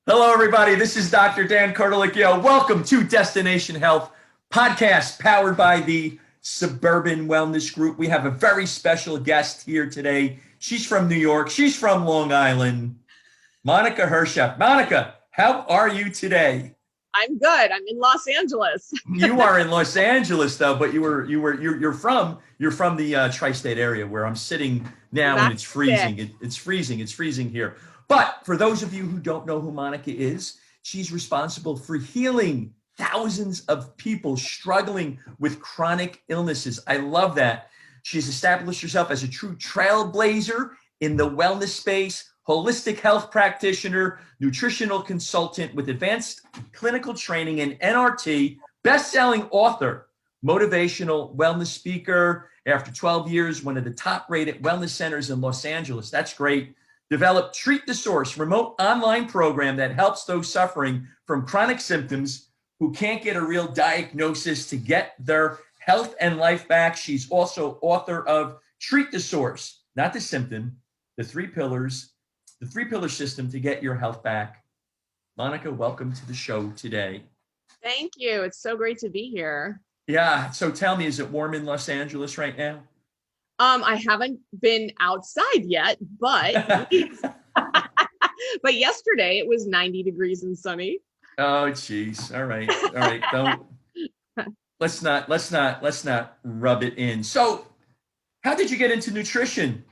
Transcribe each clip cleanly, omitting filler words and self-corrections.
Hello, everybody. This is Dr. Dan Cardolicchio. Welcome to Destination Health podcast powered by the Suburban Wellness Group. We have a very special guest here today. She's from New York. She's from Long Island. Monica Hershaft. Monica, how are you today? I'm good. I'm in Los Angeles. You are in Los Angeles, though, but you're from the tri-state area where I'm sitting now, and it's freezing. It's freezing here. But for those of you who don't know who Monica is, she's responsible for healing thousands of people struggling with chronic illnesses. I love that. She's established herself as a true trailblazer in the wellness space, holistic health practitioner, nutritional consultant with advanced clinical training in NRT, best-selling author, motivational wellness speaker. After 12 years, one of the top-rated wellness centers in Los Angeles. That's great. Developed Treat the Source, remote online program that helps those suffering from chronic symptoms who can't get a real diagnosis to get their health and life back. She's also author of Treat the Source, not the symptom, the three pillar system to get your health back. Monica, welcome to the show today. Thank you. It's so great to be here. Yeah. So tell me, is it warm in Los Angeles right now? I haven't been outside yet, but but yesterday it was 90 degrees and sunny. Oh, geez. All right. Don't let's not rub it in. So, how did you get into nutrition?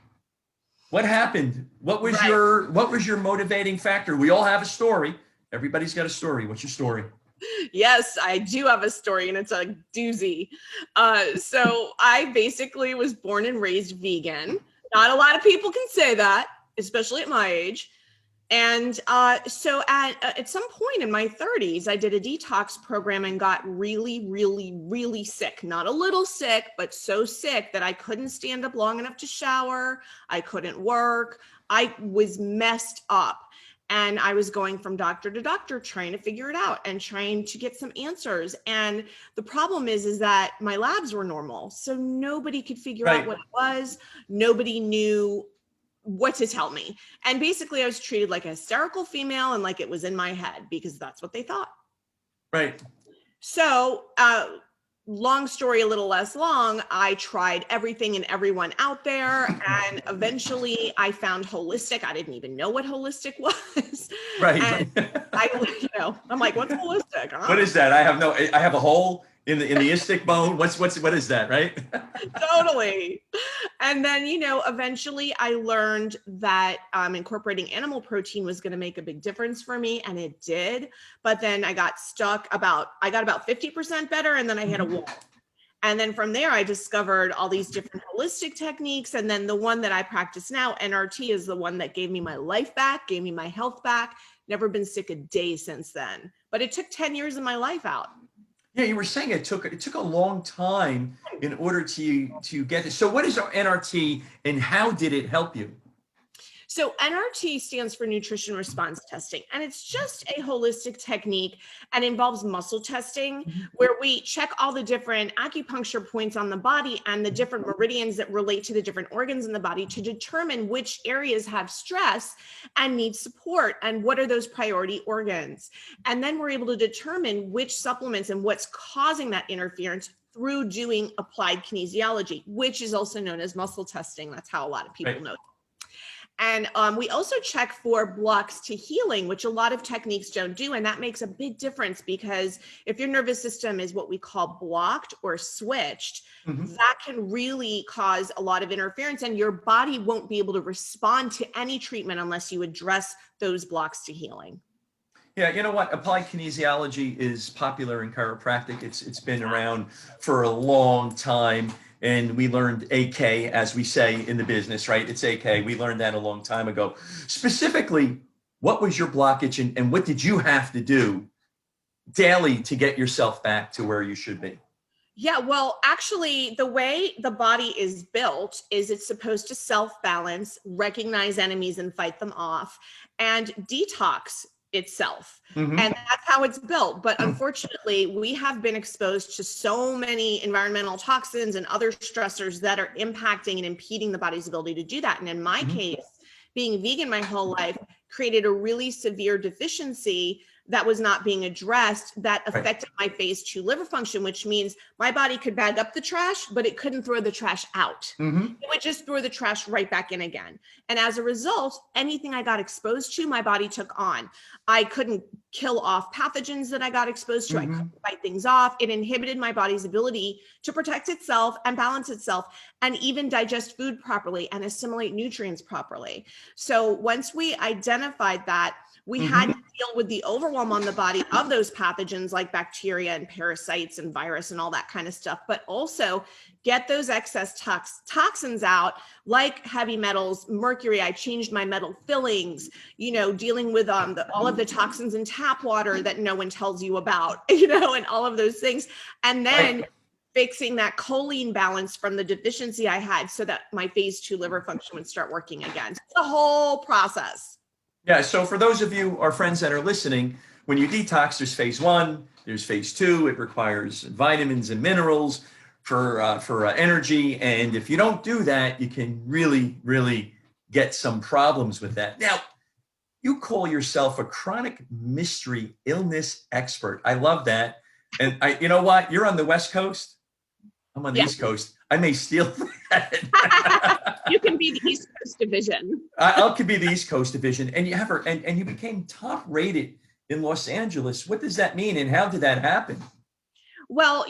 What happened? What was your motivating factor? We all have a story. Everybody's got a story. What's your story? Yes, I do have a story, and it's a doozy. So I basically was born and raised vegan. Not a lot of people can say that, especially at my age. And so at some point in my 30s, I did a detox program and got really, really, really sick. Not a little sick, but so sick that I couldn't stand up long enough to shower. I couldn't work. I was messed up. And I was going from doctor to doctor trying to figure it out and trying to get some answers. And the problem is that my labs were normal. So nobody could figure out what it was. Nobody knew what to tell me. And basically I was treated like a hysterical female and like it was in my head because that's what they thought. Right. So, long story, a little less long, I tried everything and everyone out there. And eventually I found holistic. I didn't even know what holistic was. Right. And I'm like, what's holistic? What is that? I have a hole in the ischic bone. What is that? Right. Totally. And then, eventually I learned that incorporating animal protein was going to make a big difference for me. And it did. But then I got I got about 50% better. And then I hit a wall. And then from there, I discovered all these different holistic techniques. And then the one that I practice now, NRT, is the one that gave me my life back, gave me my health back. Never been sick a day since then. But it took 10 years of my life out. Yeah, you were saying it took a long time in order to get this. So what is NRT and how did it help you? So NRT stands for nutrition response testing, and it's just a holistic technique and involves muscle testing where we check all the different acupuncture points on the body and the different meridians that relate to the different organs in the body to determine which areas have stress and need support and what are those priority organs. And then we're able to determine which supplements and what's causing that interference through doing applied kinesiology, which is also known as muscle testing. That's how a lot of people know it. And we also check for blocks to healing, which a lot of techniques don't do. And that makes a big difference because if your nervous system is what we call blocked or switched, that can really cause a lot of interference and your body won't be able to respond to any treatment unless you address those blocks to healing. Yeah, you know what? Applied kinesiology is popular in chiropractic. It's been around for a long time. And we learned AK, as we say in the business, right? It's AK. We learned that a long time ago. Specifically, what was your blockage and what did you have to do daily to get yourself back to where you should be? Yeah, well, actually, the way the body is built is it's supposed to self-balance, recognize enemies and fight them off, and detox itself. And that's how it's built. But unfortunately, we have been exposed to so many environmental toxins and other stressors that are impacting and impeding the body's ability to do that. And in my case, being vegan my whole life created a really severe deficiency that was not being addressed that affected my phase 2 liver function, which means my body could bag up the trash, but it couldn't throw the trash out. It would just throw the trash right back in again. And as a result, anything I got exposed to, my body took on. I couldn't kill off pathogens that I got exposed to. I couldn't fight things off. It inhibited my body's ability to protect itself and balance itself and even digest food properly and assimilate nutrients properly. So once we identified that, we had to deal with the overwhelm on the body of those pathogens like bacteria and parasites and virus and all that kind of stuff, but also get those excess toxins out like heavy metals, mercury. I changed my metal fillings, dealing with all of the toxins in tap water that no one tells you about, and all of those things. And then fixing that choline balance from the deficiency I had so that my phase 2 liver function would start working again. It's a whole process. Yeah, so for those of you, our friends that are listening, when you detox, there's phase 1, there's phase 2. It requires vitamins and minerals for energy. And if you don't do that, you can really, really get some problems with that. Now, you call yourself a chronic mystery illness expert. I love that. And you know what? You're on the West Coast. I'm on the East Coast. I may steal that. You can be the East Coast division. I could be the East Coast division. And you became top rated in Los Angeles. What does that mean? And how did that happen? Well,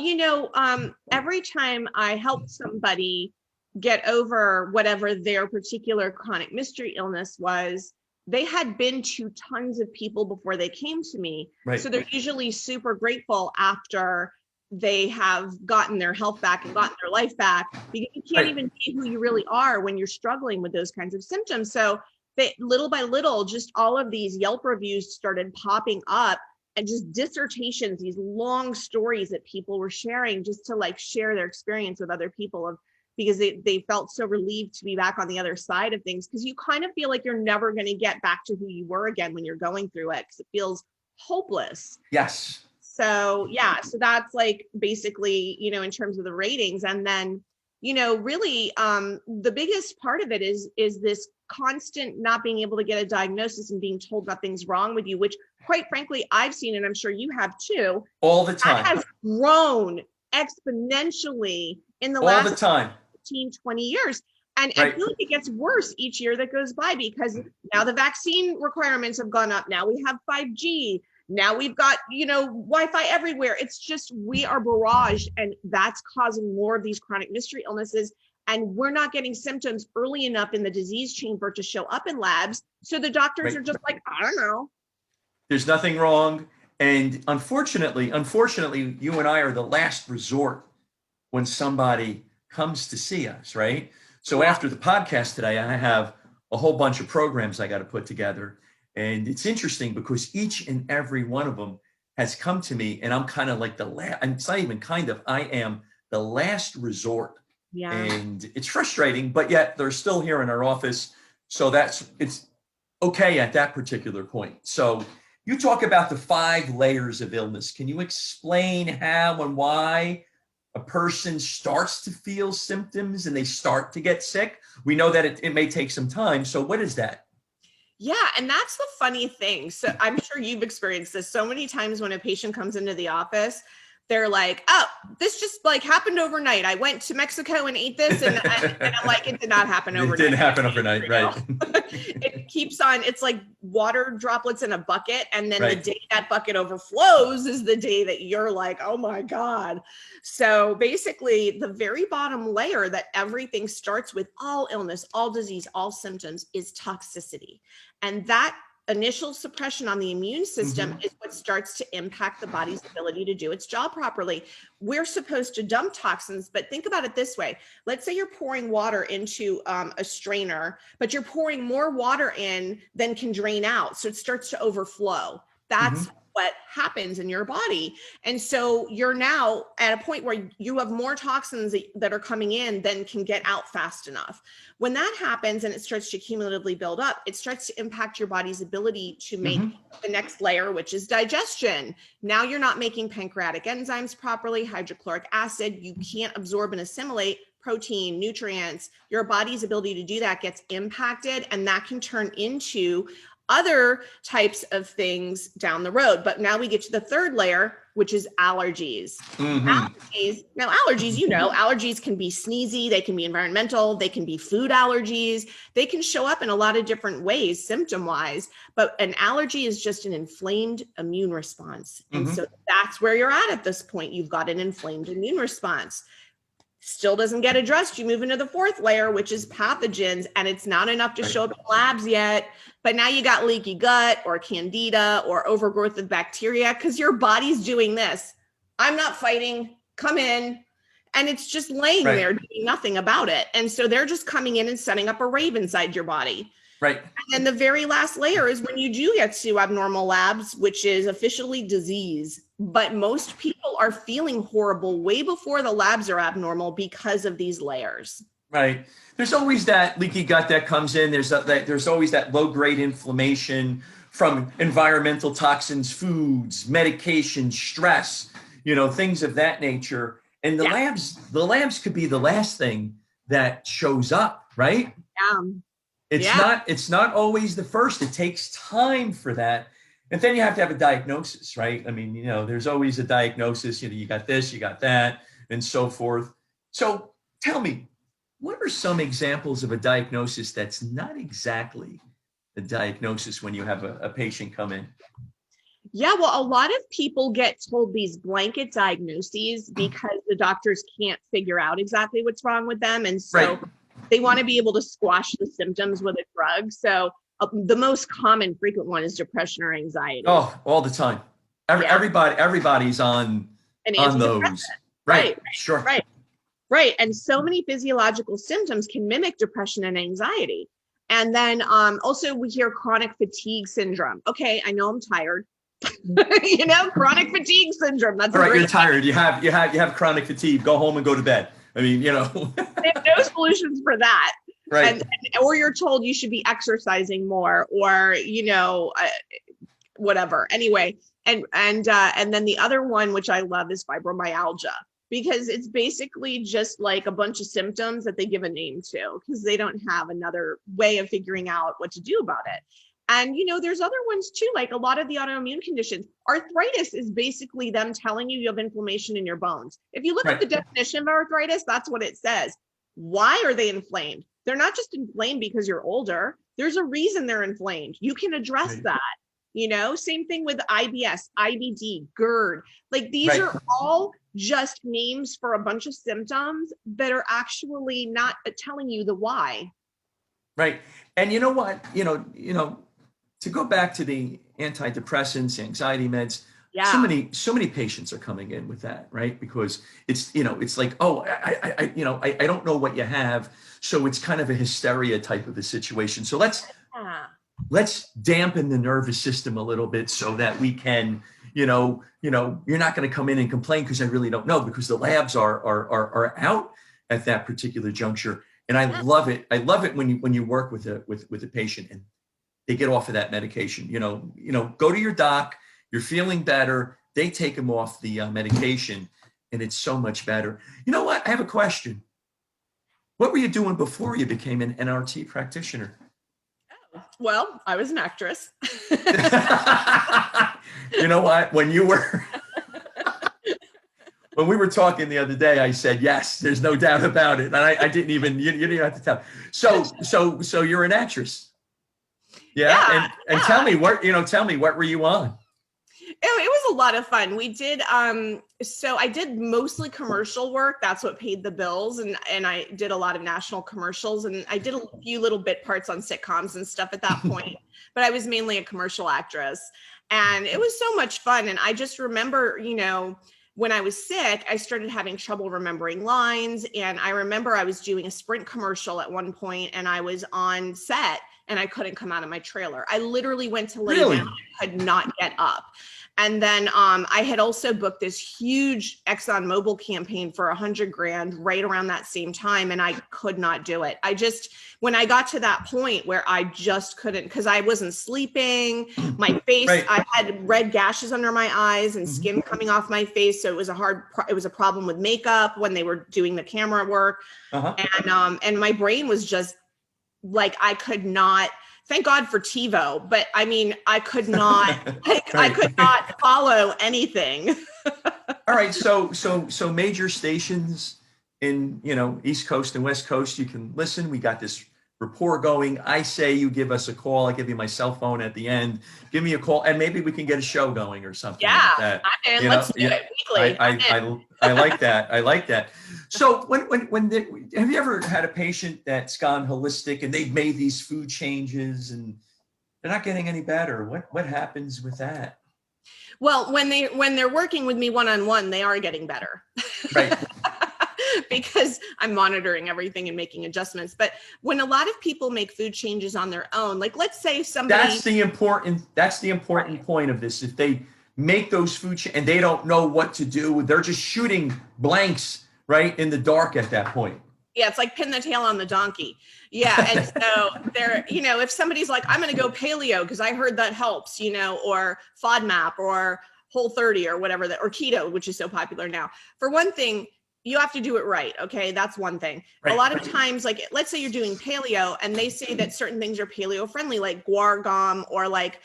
every time I helped somebody get over whatever their particular chronic mystery illness was, they had been to tons of people before they came to me. Right. So they're usually super grateful after they have gotten their health back and gotten their life back, because you can't even be who you really are when you're struggling with those kinds of symptoms. So they, little by little, just all of these Yelp reviews started popping up, and just dissertations, these long stories that people were sharing just to share their experience with other people, because they felt so relieved to be back on the other side of things, because you kind of feel like you're never going to get back to who you were again when you're going through it, because it feels hopeless. Yes. So so that's basically, in terms of the ratings. And then, really the biggest part of it is this constant not being able to get a diagnosis and being told nothing's wrong with you, which quite frankly, I've seen, and I'm sure you have too. All the time. That has grown exponentially in the last 15, 20 years. And I feel like it gets worse each year that goes by, because now the vaccine requirements have gone up. Now we have 5G. Now we've got, Wi-Fi everywhere. It's just, we are barraged, and that's causing more of these chronic mystery illnesses. And we're not getting symptoms early enough in the disease chain for it to show up in labs. So the doctors are just like, I don't know. There's nothing wrong. And unfortunately, you and I are the last resort when somebody comes to see us, right? So after the podcast today, I have a whole bunch of programs I got to put together. And it's interesting because each and every one of them has come to me, and I'm kind of like it's not even kind of, I am the last resort. Yeah. And it's frustrating, but yet they're still here in our office. So it's okay at that particular point. So you talk about the 5 layers of illness. Can you explain how and why a person starts to feel symptoms and they start to get sick? We know that it may take some time. So what is that? Yeah. And that's the funny thing. So I'm sure you've experienced this so many times when a patient comes into the office, they're like, oh, this just happened overnight. I went to Mexico and ate this. And I'm like, it did not happen overnight. It didn't happen overnight. Right. It keeps on. It's like water droplets in a bucket. And then the day that bucket overflows is the day that you're like, oh my God. So basically the very bottom layer that everything starts with, all illness, all disease, all symptoms, is toxicity. And that initial suppression on the immune system is what starts to impact the body's ability to do its job properly. We're supposed to dump toxins, but think about it this way. Let's say you're pouring water into a strainer, but you're pouring more water in than can drain out. So it starts to overflow. That's what happens in your body. And so you're now at a point where you have more toxins that are coming in than can get out fast enough. When that happens and it starts to cumulatively build up, it starts to impact your body's ability to make the next layer, which is digestion. Now you're not making pancreatic enzymes properly, hydrochloric acid. You can't absorb and assimilate protein, nutrients. Your body's ability to do that gets impacted, and that can turn into other types of things down the road. But now we get to the third layer, which is allergies. Allergies. Now, allergies, allergies can be sneezy, they can be environmental, they can be food allergies. They can show up in a lot of different ways, symptom-wise. But an allergy is just an inflamed immune response. And so that's where you're at this point. You've got an inflamed immune response. Still doesn't get addressed. You move into the fourth layer, which is pathogens, and it's not enough to show up in labs yet. But now you got leaky gut or candida or overgrowth of bacteria because your body's doing this. I'm not fighting, come in. And it's just laying there doing nothing about it. And so they're just coming in and setting up a rave inside your body. Right. And then the very last layer is when you do get to abnormal labs, which is officially disease. But most people are feeling horrible way before the labs are abnormal because of these layers. Right. There's always that leaky gut that comes in. There's always that low-grade inflammation from environmental toxins, foods, medication, stress, things of that nature. And the labs could be the last thing that shows up, right? Yeah. It's not always the first. It takes time for that. And then you have to have a diagnosis, right? I mean, there's always a diagnosis, you got this, you got that, and so forth. So tell me, what are some examples of a diagnosis that's not exactly a diagnosis when you have a patient come in? Yeah, well, a lot of people get told these blanket diagnoses because the doctors can't figure out exactly what's wrong with them. And so they want to be able to squash the symptoms with a drug. So the most common frequent one is depression or anxiety. Oh, all the time. Everybody's on those. Right. Sure. Right. And so many physiological symptoms can mimic depression and anxiety. And then also we hear chronic fatigue syndrome. Okay, I know I'm tired. Chronic fatigue syndrome. That's right. You're tired. You have chronic fatigue. Go home and go to bed. I mean, They have no solutions for that. Right. Or you're told you should be exercising more, or whatever. Anyway, and then the other one, which I love, is fibromyalgia, because it's basically just like a bunch of symptoms that they give a name to because they don't have another way of figuring out what to do about it. And, there's other ones too, like a lot of the autoimmune conditions. Arthritis is basically them telling you have inflammation in your bones. If you look at the definition of arthritis, that's what it says. Why are they inflamed? They're not just inflamed because you're older. There's a reason they're inflamed. You can address that. Same thing with IBS, IBD, GERD. Like these are all just names for a bunch of symptoms that are actually not telling you the why. Right. And you know what, to go back to the antidepressants, anxiety meds, so many patients are coming in with that, right? Because it's, it's like, oh, I don't know what you have. So it's kind of a hysteria type of a situation. So let's dampen the nervous system a little bit so that we can, you're not going to come in and complain because I really don't know, because the labs are out at that particular juncture. And I love it. I love it when you work with a patient and they get off of that medication. Go to your doc. You're feeling better. They take them off the medication, and it's so much better. You know what? I have a question. What were you doing before you became an NRT practitioner? Oh, well, I was an actress. You know what? When we were talking the other day, I said, yes, there's no doubt about it. And I didn't even, you didn't have to tell. So you're an actress. Yeah. And tell me what were you on? It was a lot of fun. We did, so I did mostly commercial work. That's what paid the bills. And I did a lot of national commercials, and I did a few little bit parts on sitcoms and stuff at that point, but I was mainly a commercial actress, and it was so much fun. And I just remember, when I was sick, I started having trouble remembering lines. And I remember I was doing a Sprint commercial at one point, and I was on set and I couldn't come out of my trailer. I literally went to lay down, I could not get up. And then I had also booked this huge ExxonMobil campaign for $100,000 right around that same time. And I could not do it. When I got to that point where I just couldn't, because I wasn't sleeping, my face, I had red gashes under my eyes and skin coming off my face. So it was a problem with makeup when they were doing the camera work. And my brain was just like, I could not thank God for TiVo, but I mean, I could not, I could not follow anything. All right. So major stations in, East Coast and West Coast, you can listen. We got this rapport going. I say you give us a call. I give you my cell phone at the end. Give me a call, and maybe we can get a show going or something like that. I'm in. Let's do it weekly. I like that. I like that. So have you ever had a patient that's gone holistic and they've made these food changes and they're not getting any better? What happens with that? Well, when they're working with me one-on-one, they are getting better. Right. Because I'm monitoring everything and making adjustments. But when a lot of people make food changes on their own, like let's say somebody— That's the important point of this. If they make those food and they don't know what to do, they're just shooting blanks right in the dark at that point. Yeah, it's like pin the tail on the donkey. Yeah. And so they're, if somebody's like, I'm going to go paleo because I heard that helps, or FODMAP or Whole30 or whatever that, or keto, which is so popular now. For one thing, you have to do it right. Okay. That's one thing. Right. A lot of times, like, let's say you're doing paleo and they say that certain things are paleo friendly, like guar gum or like,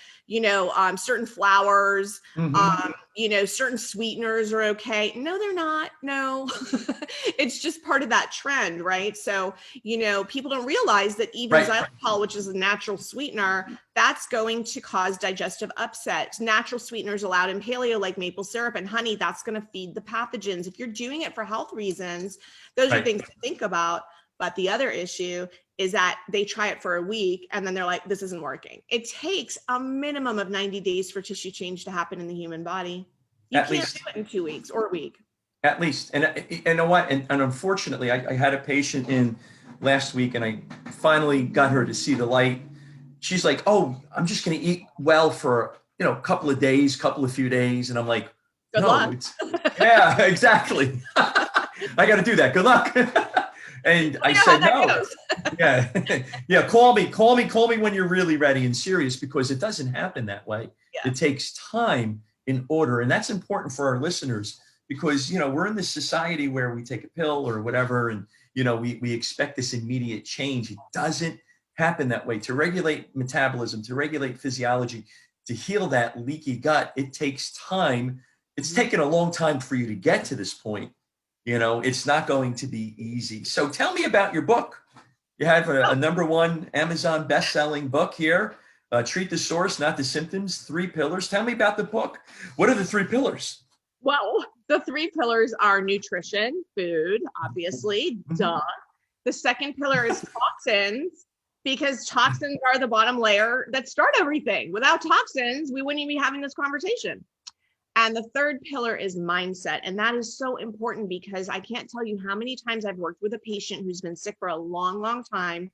certain flours, certain sweeteners are okay. No, they're not. No, it's just part of that trend. Right. So, people don't realize that even xylitol, which is a natural sweetener, that's going to cause digestive upset. Natural sweeteners allowed in paleo, like maple syrup and honey, that's going to feed the pathogens. If you're doing it for health reasons, those are things to think about. But the other issue is that they try it for a week and then they're like, this isn't working. It takes a minimum of 90 days for tissue change to happen in the human body. You can't do it in 2 weeks or a week. At least. And you know what? And unfortunately, I had a patient in last week and I finally got her to see the light. She's like, oh, I'm just going to eat well for, a couple of few days. And I'm like, good luck. Yeah, exactly. I got to do that. Good luck. And I said, no. Yeah. Call me when you're really ready and serious, because it doesn't happen that way. Yeah. It takes time in order. And that's important for our listeners because, we're in this society where we take a pill or whatever. And, we expect this immediate change. It doesn't happen that way. To regulate metabolism, to regulate physiology, to heal that leaky gut, it takes time. It's taken a long time for you to get to this point. It's not going to be easy. So tell me about your book. You have a #1 Amazon best-selling book here. Treat the source, not the symptoms. 3 pillars. Tell me about the book. What are the 3 pillars? Well, the 3 pillars are nutrition, food, obviously, duh. The second pillar is toxins, because toxins are the bottom layer that start everything. Without toxins, we wouldn't even be having this conversation. And the third pillar is mindset. And that is so important because I can't tell you how many times I've worked with a patient who's been sick for a long, long time.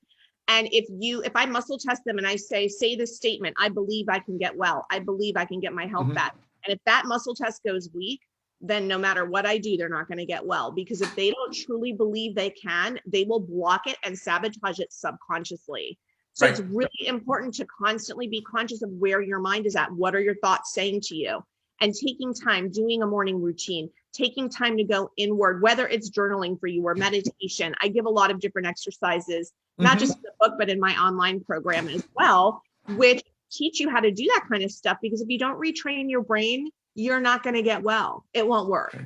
And if I muscle test them and I say this statement, I believe I can get well. I believe I can get my health back. And if that muscle test goes weak, then no matter what I do, they're not going to get well. Because if they don't truly believe they can, they will block it and sabotage it subconsciously. So it's really important to constantly be conscious of where your mind is at. What are your thoughts saying to you? And taking time, doing a morning routine, taking time to go inward, whether it's journaling for you or meditation. I give a lot of different exercises, not just in the book, but in my online program as well, which teach you how to do that kind of stuff. Because if you don't retrain your brain, you're not going to get well. It won't work.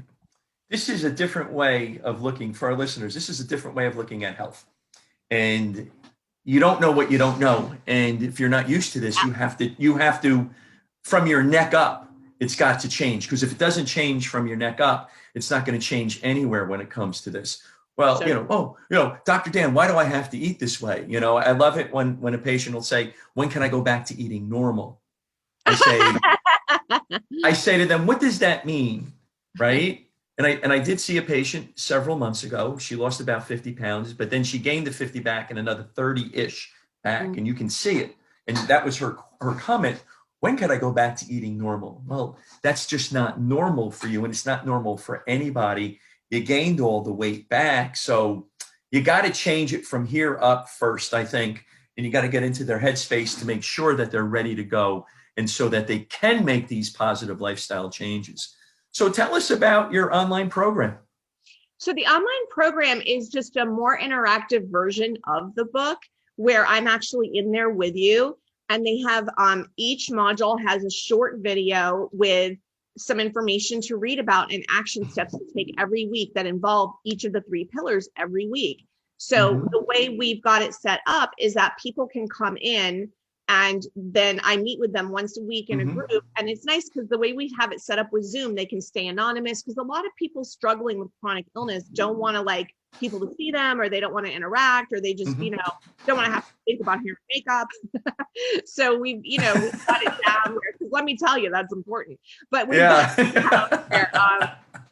This is a different way of looking for our listeners. This is a different way of looking at health. And you don't know what you don't know. And if you're not used to this, you have to, from your neck up, it's got to change, because if it doesn't change from your neck up, it's not going to change anywhere when it comes to this. Well, Dr. Dan, why do I have to eat this way? I love it when a patient will say, when can I go back to eating normal? I say to them, what does that mean? Right. And I did see a patient several months ago. She lost about 50 pounds, but then she gained the 50 back and another 30-ish back. And you can see it. And that was her comment. When can I go back to eating normal? Well, that's just not normal for you. And it's not normal for anybody. You gained all the weight back. So you got to change it from here up first, I think. And you got to get into their headspace to make sure that they're ready to go. And so that they can make these positive lifestyle changes. So tell us about your online program. So the online program is just a more interactive version of the book, where I'm actually in there with you. And they have each module has a short video with some information to read about and action steps to take every week that involve each of the 3 pillars every week. So the way we've got it set up is that people can come in and then I meet with them once a week in a group. And it's nice because the way we have it set up with Zoom, they can stay anonymous, because a lot of people struggling with chronic illness don't want to like people to see them, or they don't want to interact, or they just, you know, don't want to have to think about hair and makeup. So we've got it down where, because let me tell you, that's important. But we've got it down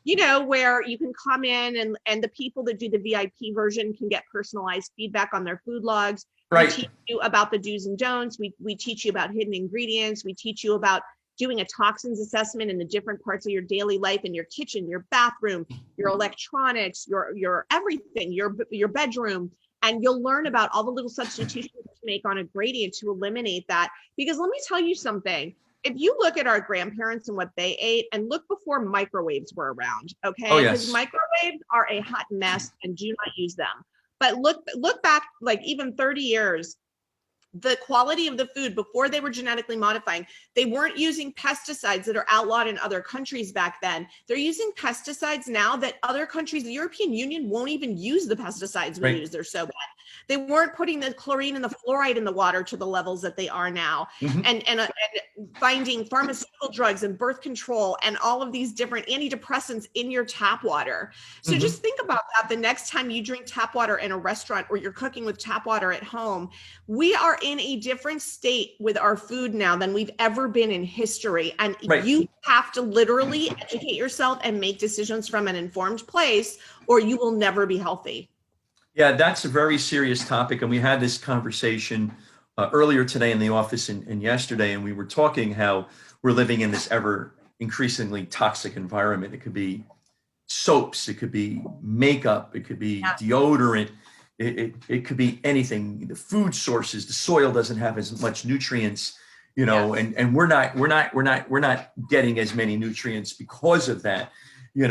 where, where you can come in and the people that do the VIP version can get personalized feedback on their food logs. Right. We teach you about the do's and don'ts. We teach you about hidden ingredients. We teach you about doing a toxins assessment in the different parts of your daily life, in your kitchen, your bathroom, your electronics, your everything, your bedroom. And you'll learn about all the little substitutions to make on a gradient to eliminate that. Because let me tell you something. If you look at our grandparents and what they ate, and look before microwaves were around, okay? Oh, yes. Because microwaves are a hot mess and do not use them. But look back, like even 30 years, the quality of the food before they were genetically modifying, they weren't using pesticides that are outlawed in other countries back then. They're using pesticides now that other countries, the European Union won't even use the pesticides we use. They're so bad. They weren't putting the chlorine and the fluoride in the water to the levels that they are now. And finding pharmaceutical drugs and birth control and all of these different antidepressants in your tap water. So just think about that the next time you drink tap water in a restaurant, or you're cooking with tap water at home. We are in a different state with our food now than we've ever been in history. And you have to literally educate yourself and make decisions from an informed place, or you will never be healthy. Yeah, that's a very serious topic. And we had this conversation earlier today in the office and yesterday, and we were talking how we're living in this ever increasingly toxic environment. It could be soaps, it could be makeup, it could be deodorant, it could be anything. The food sources, the soil doesn't have as much nutrients, and we're not getting as many nutrients because of that, we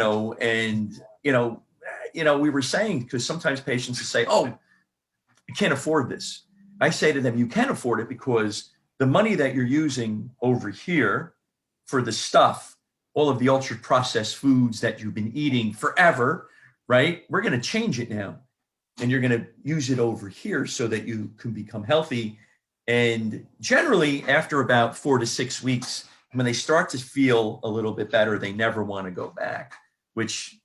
were saying, because sometimes patients will say, "Oh, I can't afford this." I say to them, you can afford it, because the money that you're using over here for the stuff, all of the ultra processed foods that you've been eating forever, right? We're going to change it now. And you're going to use it over here so that you can become healthy. And generally, after about 4 to 6 weeks, when they start to feel a little bit better, they never want to go back, which,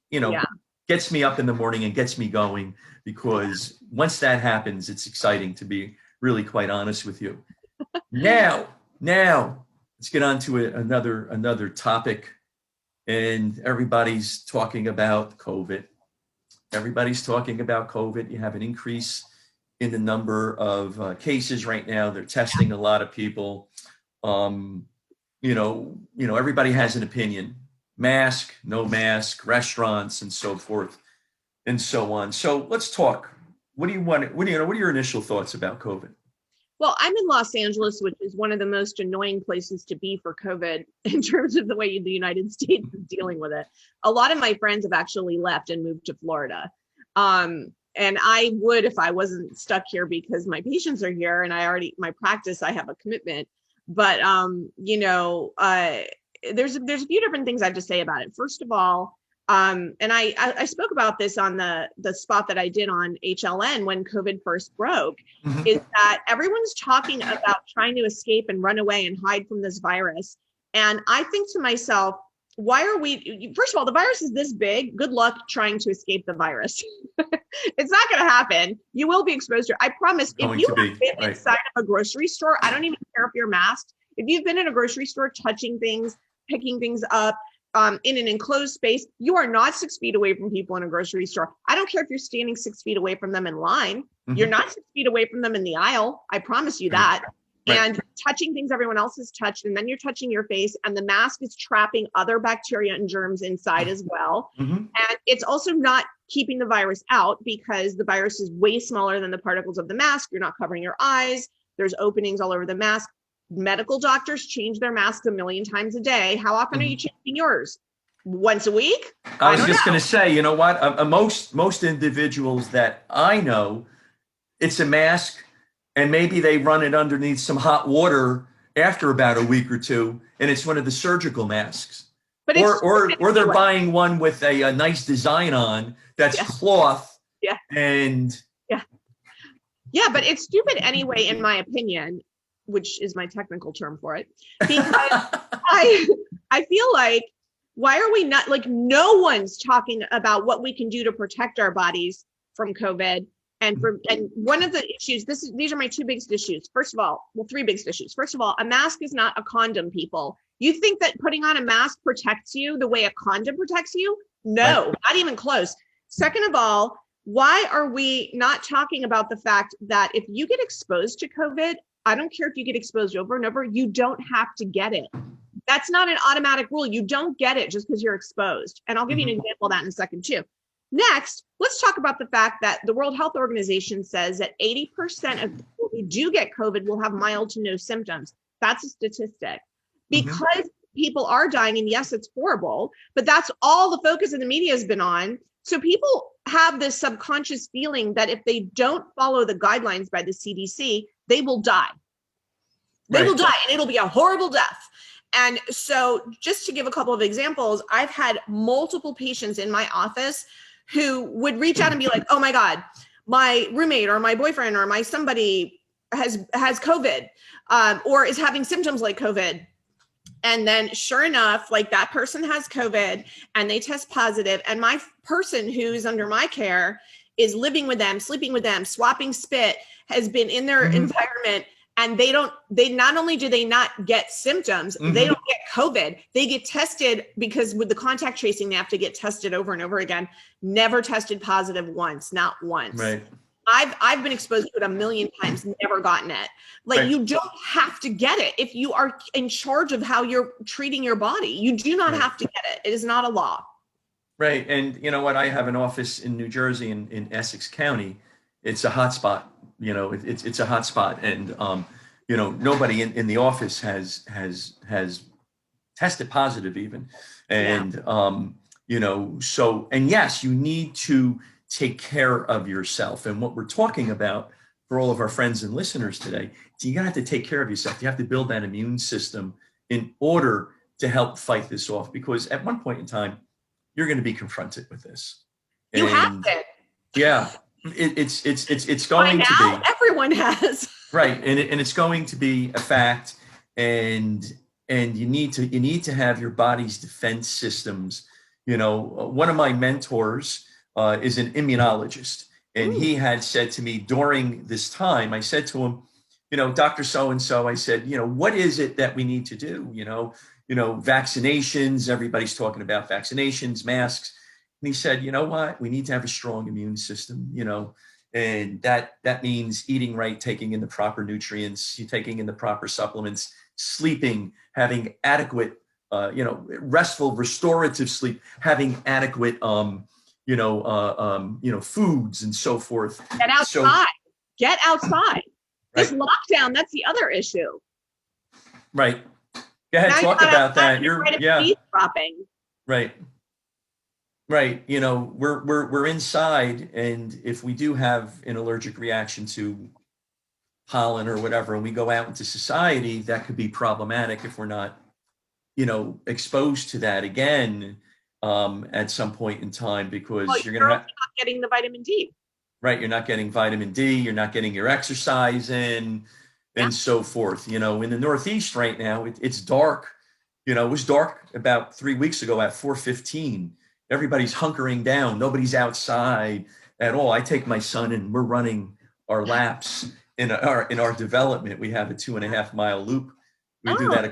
gets me up in the morning and gets me going, because once that happens, it's exciting, to be really quite honest with you. Now, let's get on to another topic. And everybody's talking about COVID. You have an increase in the number of cases right now. They're testing a lot of people. Everybody has an opinion. Mask, no mask, restaurants, and so forth, and so on. So let's talk. What are your initial thoughts about COVID? Well, I'm in Los Angeles, which is one of the most annoying places to be for COVID in terms of the way the United States is dealing with it. A lot of my friends have actually left and moved to Florida. And I would, if I wasn't stuck here, because my patients are here and my practice, I have a commitment. But, there's a few different things I have to say about it. First of all, and I spoke about this on the spot that I did on HLN when COVID first broke, is that everyone's talking about trying to escape and run away and hide from this virus. And I think to myself, why are we, first of all, the virus is this big. Good luck trying to escape the virus. It's not going to happen. You will be exposed to it. I promise. If you have been inside of a grocery store, I don't even care if you're masked. If you've been in a grocery store touching things, picking things up, in an enclosed space, you are not 6 feet away from people in a grocery store. I don't care if you're standing 6 feet away from them in line. You're not 6 feet away from them in the aisle. I promise you that. And touching things everyone else has touched, and then you're touching your face, and the mask is trapping other bacteria and germs inside as well. And it's also not keeping the virus out, because the virus is way smaller than the particles of the mask. You're not covering your eyes. There's openings all over the mask. Medical doctors change their masks 1 million times a day. How often are you changing yours? Once a week? I was just going to say, you know what? Most individuals that I know, it's a mask and maybe they run it underneath some hot water after about a week or two, and it's one of the surgical masks. But Or they're buying one with a nice design on that's cloth. Yeah. And yeah, but it's stupid anyway, in my opinion, which is my technical term for it, because I feel like, why are we not, like, no one's talking about what we can do to protect our bodies from COVID. And one of the issues, these are my two biggest issues. First of all, well, three biggest issues. First of all, a mask is not a condom, people. You think that putting on a mask protects you the way a condom protects you? No, right. Not even close. Second of all, why are we not talking about the fact that if you get exposed to COVID, I don't care if you get exposed over and over, you don't have to get it. That's not an automatic rule. You don't get it just because you're exposed. And I'll give you an example of that in a second too. Next, let's talk about the fact that the World Health Organization says that 80% of people who do get COVID will have mild to no symptoms. That's a statistic. Because people are dying, and yes, it's horrible, but that's all the focus of the media has been on. So people have this subconscious feeling that if they don't follow the guidelines by the CDC, they will die. They will die, and it'll be a horrible death. And so just to give a couple of examples, I've had multiple patients in my office who would reach out and be like, oh my God, my roommate or my boyfriend or my somebody has COVID, or is having symptoms like COVID. And then sure enough, like, that person has COVID and they test positive, and my person who's under my care is living with them, sleeping with them, swapping spit, has been in their environment. And they not only do they not get symptoms, they don't get COVID. They get tested, because with the contact tracing, they have to get tested over and over again. Never tested positive once, not once. Right. I've been exposed to it a million times, never gotten it. Like, you don't have to get it if you are in charge of how you're treating your body. You do not have to get it. It is not a law. Right. And you know what? I have an office in New Jersey, in Essex County. It's a hot spot. You know, it's a hot spot, and you know, nobody in the office has tested positive even, and you know, so, and yes, you need to take care of yourself. And what we're talking about for all of our friends and listeners today, is you have to take care of yourself. You have to build that immune system in order to help fight this off, because at one point in time, you're going to be confronted with this. You have to. Yeah. It's going to be. Everyone has. Right, and it's going to be a fact, and you need to have your body's defense systems. You know, one of my mentors is an immunologist, and he had said to me during this time, I said to him, you know, Dr. So-and-so, I said, you know, what is it that we need to do? You know, vaccinations, everybody's talking about vaccinations, masks. And he said, you know what, we need to have a strong immune system, you know, and that means eating right, taking in the proper nutrients, taking in the proper supplements, sleeping, having adequate, you know, restful, restorative sleep, having adequate, you know, foods and so forth. Get outside. Get outside. This lockdown, that's the other issue. Right. Go ahead, talk about that. You're dropping. Right. Right. You know, we're inside, and if we do have an allergic reaction to pollen or whatever, and we go out into society, that could be problematic if we're not, you know, exposed to that again at some point in time, because you're going to not getting the vitamin D. Right. You're not getting vitamin D. You're not getting your exercise in, and so forth. You know, in the Northeast right now, it's dark. You know, it was dark about 3 weeks ago at 4:15. Everybody's hunkering down. Nobody's outside at all. I take my son, and we're running our laps in our development. We have a 2.5 mile loop. We do that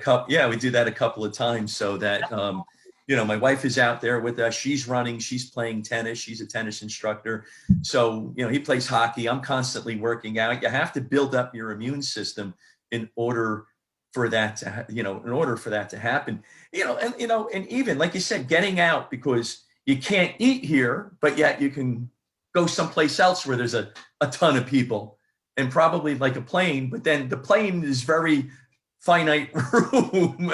a couple of times, so that you know, my wife is out there with us. She's running. She's playing tennis. She's a tennis instructor. So, you know, he plays hockey. I'm constantly working out. You have to build up your immune system in order for that to happen. And even like you said, getting out, because you can't eat here, but yet you can go someplace else where there's a ton of people, and probably like a plane, but then the plane is very finite room,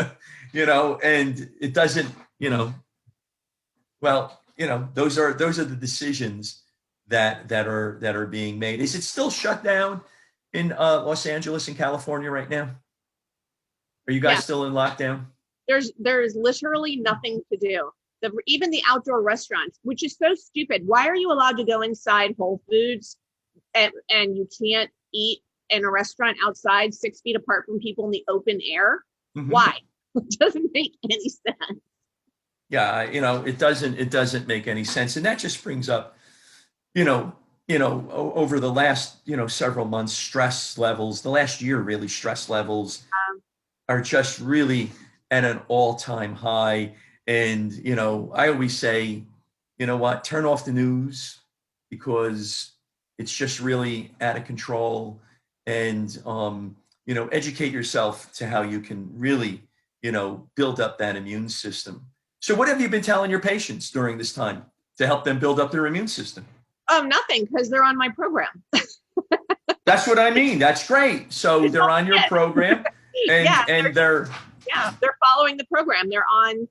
you know, and it doesn't, you know, well, you know, those are the decisions that are being made. Is it still shut down in Los Angeles and California right now? Are you guys still in lockdown? There's literally nothing to do. Even the outdoor restaurants, which is so stupid. Why are you allowed to go inside Whole Foods and you can't eat in a restaurant outside 6 feet apart from people in the open air? Mm-hmm. Why? It doesn't make any sense. Yeah, it doesn't make any sense. And that just brings up, over the last, several months, stress levels, the last year, really, stress levels are just really at an all-time high. And, I always say, turn off the news, because it's just really out of control. And, educate yourself to how you can really, build up that immune system. So what have you been telling your patients during this time to help them build up their immune system? Nothing, because they're on my program. That's what I mean. That's great. So they're on your program and they're following the program. They're on,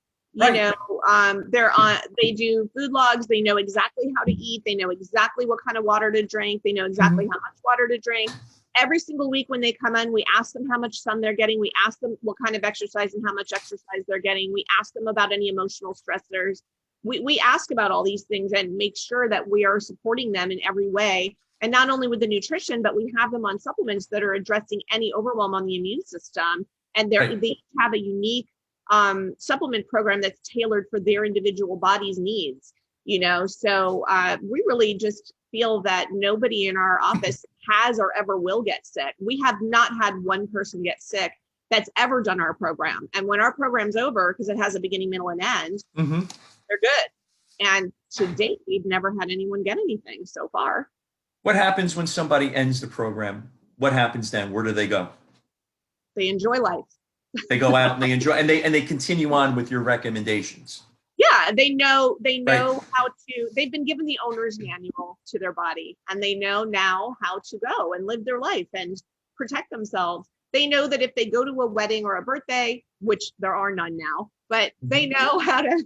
they do food logs. They know exactly how to eat. They know exactly what kind of water to drink. They know exactly how much water to drink. Every single week when they come in, we ask them how much sun they're getting. We ask them what kind of exercise and how much exercise they're getting. We ask them about any emotional stressors. We ask about all these things and make sure that we are supporting them in every way. And not only with the nutrition, but we have them on supplements that are addressing any overwhelm on the immune system. And they have a unique supplement program that's tailored for their individual body's needs. So we really just feel that nobody in our office has or ever will get sick. We have not had one person get sick that's ever done our program. And when our program's over, because it has a beginning, middle, and end, they're good. And to date, we've never had anyone get anything so far. What happens when somebody ends the program? What happens then? Where do they go? They enjoy life. They go out and they enjoy, and they continue on with your recommendations. Yeah, they know how to, they've been given the owner's manual to their body, and they know now how to go and live their life and protect themselves. They know that if they go to a wedding or a birthday, which there are none now, but they know how to,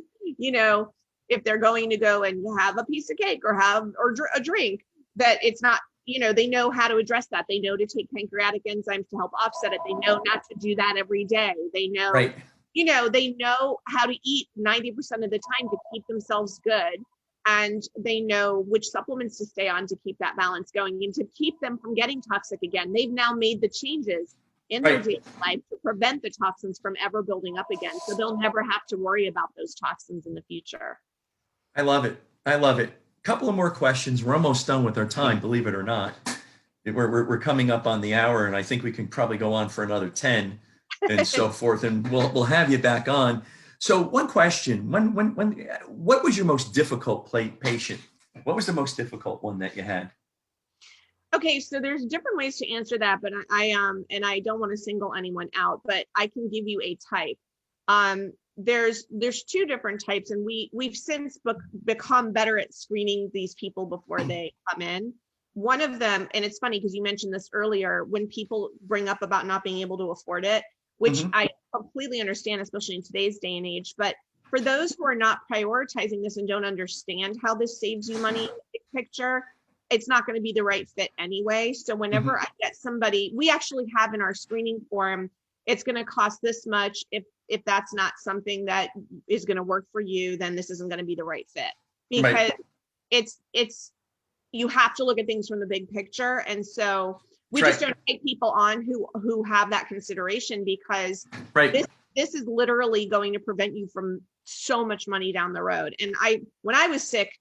if they're going to go and have a piece of cake or have a drink, that it's not, they know how to address that. They know to take pancreatic enzymes to help offset it. They know not to do that every day. They know, they know how to eat 90% of the time to keep themselves good. And they know which supplements to stay on to keep that balance going and to keep them from getting toxic again. They've now made the changes in their daily life to prevent the toxins from ever building up again. So they'll never have to worry about those toxins in the future. I love it. Couple of more questions. We're almost done with our time, believe it or not. We're coming up on the hour, and I think we can probably go on for another 10 and so forth, and we'll have you back on. So one question, what was your most difficult patient? What was the most difficult one that you had? Okay, so there's different ways to answer that, but I don't want to single anyone out, but I can give you a type. There's two different types, and we've since become better at screening these people before they come in. One of them, and it's funny because you mentioned this earlier, when people bring up about not being able to afford it, which I completely understand, especially in today's day and age. But for those who are not prioritizing this and don't understand how this saves you money in the big picture, it's not going to be the right fit anyway. So whenever I get somebody, we actually have in our screening form, it's going to cost this much. If that's not something that is going to work for you, then this isn't going to be the right fit, because it's you have to look at things from the big picture. And so we just don't take people on who have that consideration, because this is literally going to prevent you from so much money down the road. And when I was sick,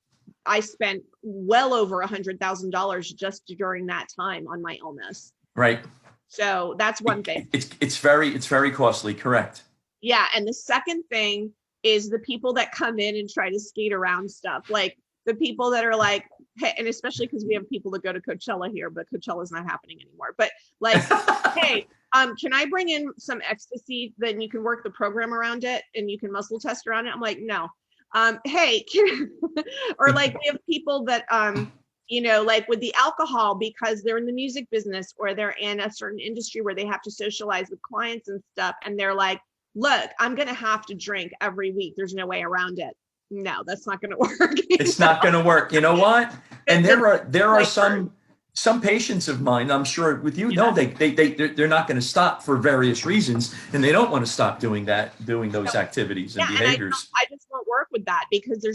I spent well over $100,000 just during that time on my illness. Right. So that's one thing. It's very costly. Correct. Yeah. And the second thing is the people that come in and try to skate around stuff, like the people that are like, hey, and especially because we have people that go to Coachella here, but Coachella's not happening anymore. But like, hey, can I bring in some ecstasy? Then you can work the program around it and you can muscle test around it. I'm like, no. Hey, or like we have people that, like with the alcohol, because they're in the music business or they're in a certain industry where they have to socialize with clients and stuff. And they're like, look, I'm going to have to drink every week. There's no way around it. No, that's not going to work. It's not going to work. You know what? And there are some some patients of mine, I'm sure with you, Yeah. no, they're not going to stop for various reasons, and they don't want to stop doing those activities and Yeah, and behaviors. I just won't work with that because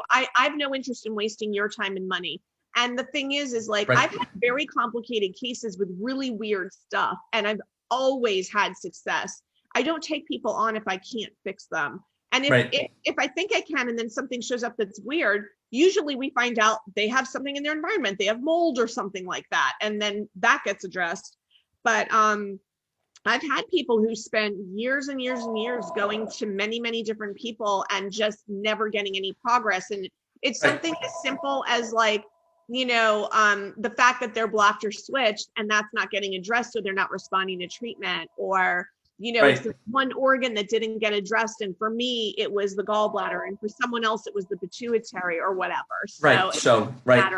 I have no interest in wasting your time and money. And the thing is like Right. I've had very complicated cases with really weird stuff, and I've always had success. I don't take people on if I can't fix them. And Right. if I think I can, and then something shows up that's weird, usually we find out they have something in their environment, they have mold or something like that, and then that gets addressed. But I've had people who spent years and years and years going to many, many different people and just never getting any progress. And it's something as simple as like, the fact that they're blocked or switched and that's not getting addressed, so they're not responding to treatment, or it's the one organ that didn't get addressed. And for me, it was the gallbladder, and for someone else, it was the pituitary or whatever.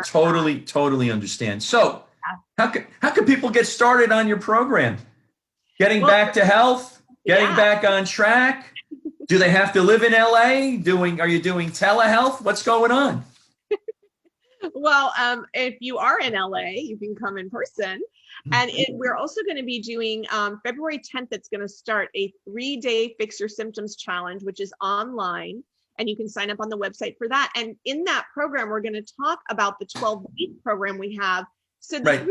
Totally understand. So how can people get started on your program? Getting back to health, getting back on track. Do they have to live in LA? Are you doing telehealth? What's going on? Well, if you are in LA, you can come in person. And we're also going to be doing February 10th, it's going to start a 3-day Fix Your Symptoms challenge, which is online. And you can sign up on the website for that. And in that program, we're going to talk about the 12-week program we have. So the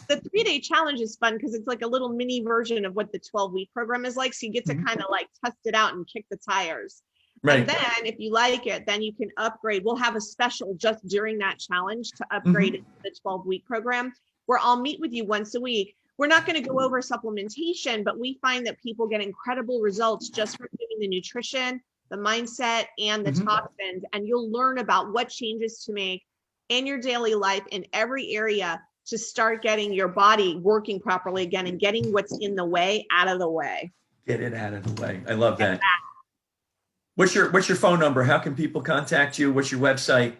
3-day challenge is fun because it's like a little mini version of what the 12-week program is like. So you get to kind of like test it out and kick the tires. Right. And then if you like it, then you can upgrade. We'll have a special just during that challenge to upgrade into the 12-week program, where I'll meet with you once a week. We're not going to go over supplementation, but we find that people get incredible results just from doing the nutrition, the mindset, and the toxins. And you'll learn about what changes to make in your daily life in every area to start getting your body working properly again and getting what's in the way out of the way. Get it out of the way. I love that. What's your phone number? How can people contact you? What's your website?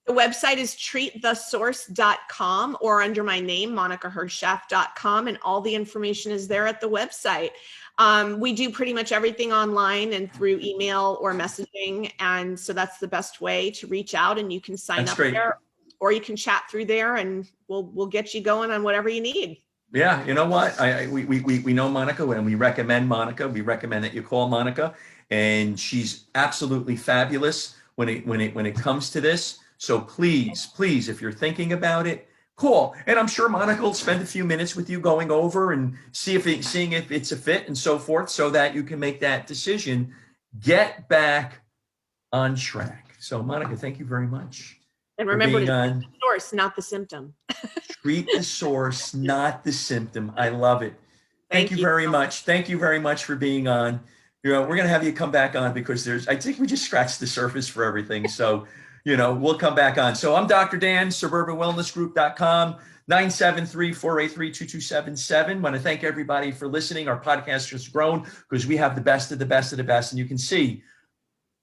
The website is treatthesource.com, or under my name, monicahershaft.com, and all the information is there at the website. We do pretty much everything online and through email or messaging. And so that's the best way to reach out, and you can sign up there, or you can chat through there, and we'll get you going on whatever you need. Yeah, you know what? We know Monica, and we recommend Monica. We recommend that you call Monica, and she's absolutely fabulous when it comes to this. So please, if you're thinking about it, call. And I'm sure Monica will spend a few minutes with you going over and seeing if it's a fit and so forth, so that you can make that decision. Get back on track. So Monica, thank you very much. And remember to treat the source, not the symptom. Treat the source, not the symptom. I love it. Thank you very much. Thank you very much for being on. We're going to have you come back on because I think we just scratched the surface for everything. So, we'll come back on. So I'm Dr. Dan, suburbanwellnessgroup.com, 973-483-2277. Want to thank everybody for listening. Our podcast has grown because we have the best of the best of the best. And you can see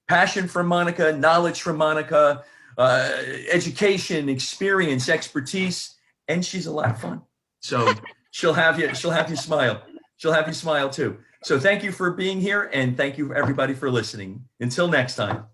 passion from Monica, knowledge from Monica, education, experience, expertise, and she's a lot of fun. So she'll have you smile. She'll have you smile too. So thank you for being here, and thank you everybody for listening. Until next time.